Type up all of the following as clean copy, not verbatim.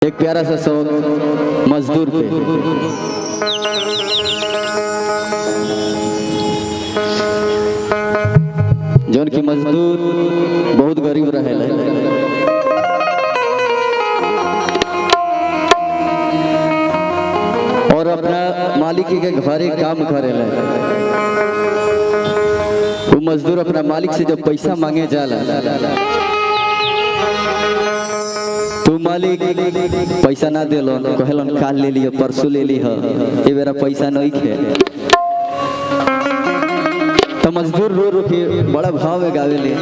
एक प्यारा सा सॉन्ग मजदूर पे। जौन की मजदूर बहुत गरीब रहे और अपना मालिक के घरे काम करे। वो मजदूर अपना मालिक से जब पैसा मांगे जाला तो मालिक पैसा ना दिलन, कहलन काल ले लियो परसों ले लियो, ये बेरा पैसा नहीं खे। तो मजदूर रो रो के बड़ा भाव में गावे ले।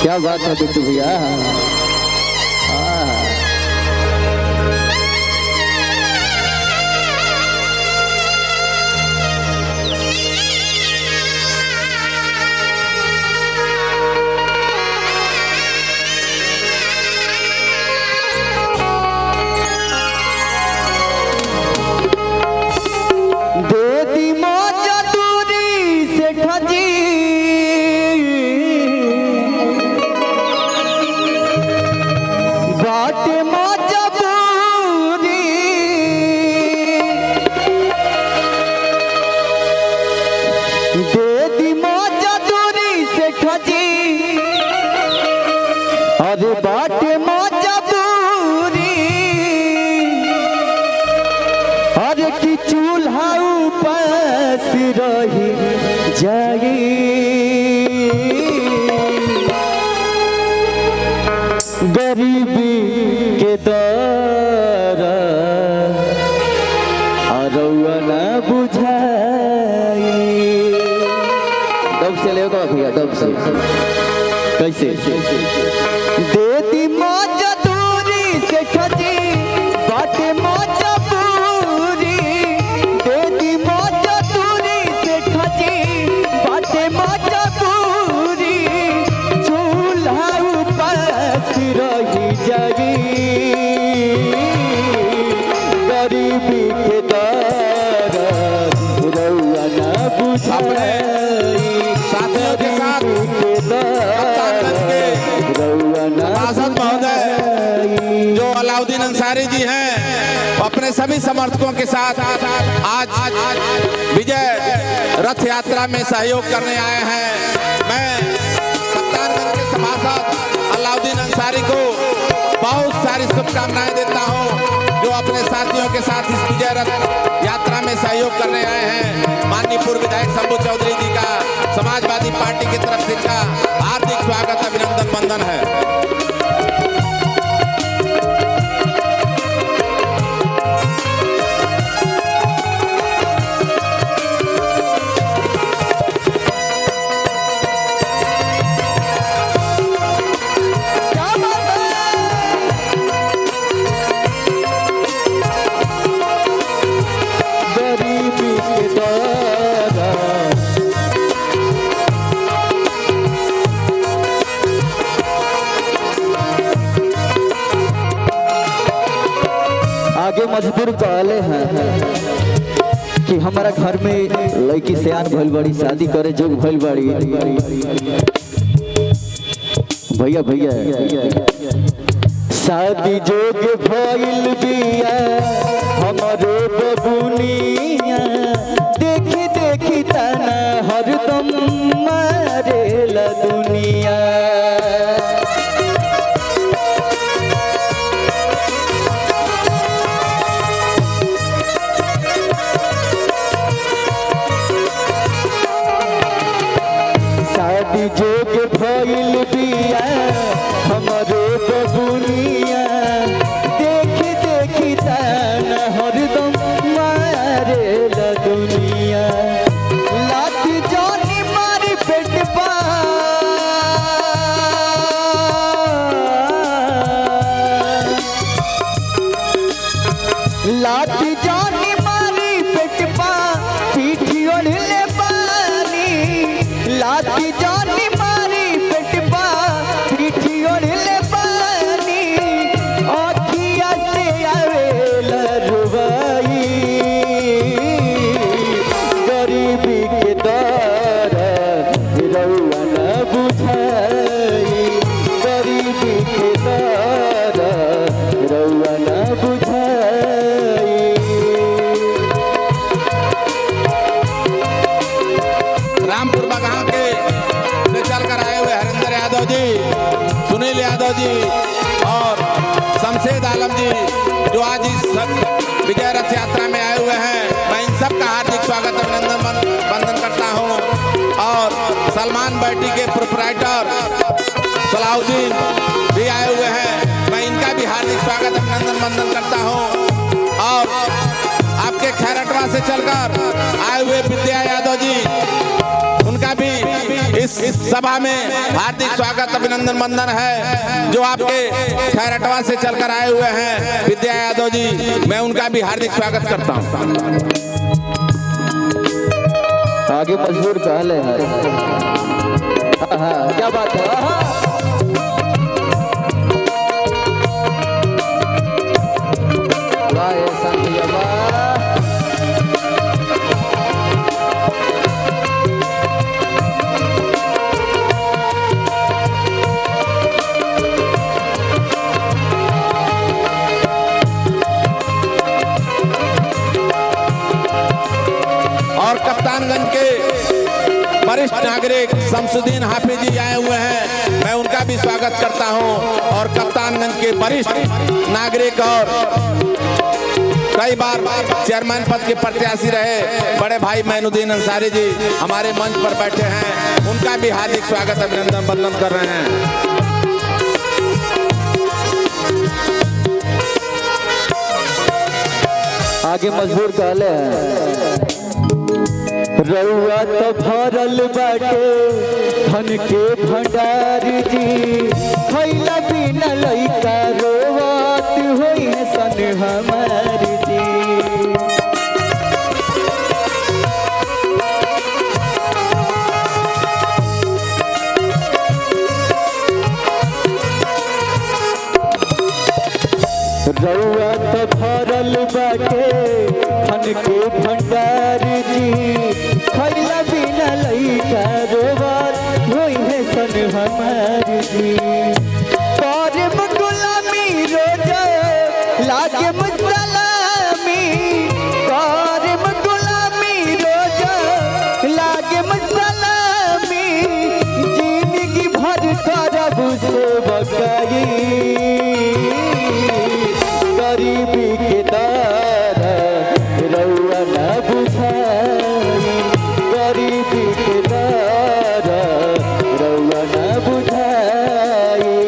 क्या बात है बिट्टू भैया। दे दी मौजा दूरी से खजी अरे बाटे मजबूरी, अरे की चूल्हा उपास रही जाई, गरीबी के दर अरउआ ना बुझाई। दब से ले भैया, दब से कैसे देती मजदूरी से खजी बाटे मजबूरी, देती मजदूरी से खजी बाटे मजबूरी, चूल्हा उपास रही जाई, गरीबी के दर रउआ ना बुझाई। जो अलाउद्दीन अंसारी जी हैं अपने सभी समर्थकों के साथ आज विजय रथ यात्रा में सहयोग करने आए हैं। मैं कप्तानगंज के सभासद अलाउद्दीन अंसारी को बहुत सारी शुभकामनाएं देता हूं, जो अपने साथियों के साथ इस विजय रथ यात्रा में सहयोग करने आए हैं। माननीय पूर्व विधायक शंभू चौधरी जी का समाजवादी पार्टी की तरफ से इनका हार्दिक स्वागत अभिनंदन वंदन है। आगे मजदूर कहले हैं कि हमारा घर में लड़की सियान भइल बड़ी, शादी करे जोग भइल बड़ी। भैया भैया शादी जोग भइल बिया हमारो बबुनिया, देखी देखी तना हरदम मारेला दुनिया। शादी जोग भइल बिया हमारो बबुनिया, देखी देखी ताना हरदम मारेला दुनिया। लाठी जानी मारी पेट पा, लाठी जानी मारी पेट पा, पीठी ओढ़ले पानी, लाठी जानी मारी पेट पा, पीठी ओढ़ले यादव जी और शमशेद आलम जी जो आज इस विजय रथ यात्रा में आए हुए हैं, मैं इन सब का हार्दिक स्वागत अभिनंदन वंदन करता हूं। और सलमान बैटी के प्रोपराइटर सलाउद्दीन भी आए हुए हैं, मैं इनका भी हार्दिक स्वागत अभिनंदन वंदन करता हूं। और आपके खैरटवा से चलकर आए हुए विद्या यादव जी, उनका भी इस सभा में हार्दिक स्वागत अभिनंदन वंदन है। जो आपके खैरटवा से चलकर आए हुए हैं विद्या यादव जी, मैं उनका भी हार्दिक स्वागत करता हूं। आगे मजबूर कहले हैं। क्या बात है। वाह ऐसा किया, वाह। और कप्तानगंज के वरिष्ठ नागरिक शमसुद्दीन हाफिज जी आए हुए हैं, मैं उनका भी स्वागत करता हूं। और कप्तानगंज के वरिष्ठ नागरिक और कई बार चेयरमैन पद के प्रत्याशी रहे बड़े भाई मैनुद्दीन अंसारी जी हमारे मंच पर बैठे हैं, उनका भी हार्दिक स्वागत अभिनंदन वंदन कर रहे हैं। आगे मजबूर कहले हैं। रउआ तो भरल बाटे धन के भंडार जी, खैला बिना लइका रोवत होई है सन हमार जी। रउआ तो भरल बाटे धन के भंडार जी, खैला बिना लइका रोवत होई है सन हमार जी। करम गुलामी रोजा लागे मुसलामी, करम गुलामी रोजा लागे मुसलामी, जिंदगी भर करब सेवकाई, गरीबी के दर रउआ न बुझाई, गरीबी के दर रउआ न बुझाई।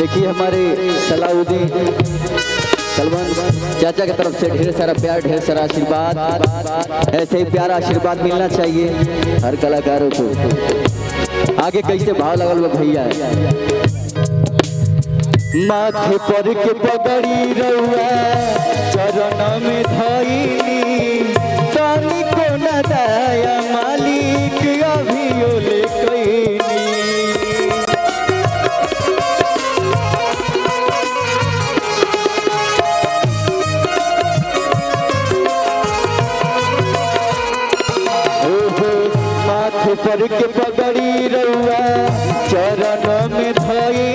देखिए हमारे सलाउद्दीन सलमान चाचा की तरफ से ढेर सारा प्यार, ढेर सारा आशीर्वाद, ऐसे ही प्यारा आशीर्वाद मिलना चाहिए हर कलाकारों को। आगे कैसे भाव लगल भैया। माथे पर के पगड़ी रउआ चरण में धइली, तनी को न दया मालिक अभियोले कइनी। माथे पर के पगड़ी रउआ चरण में धइली,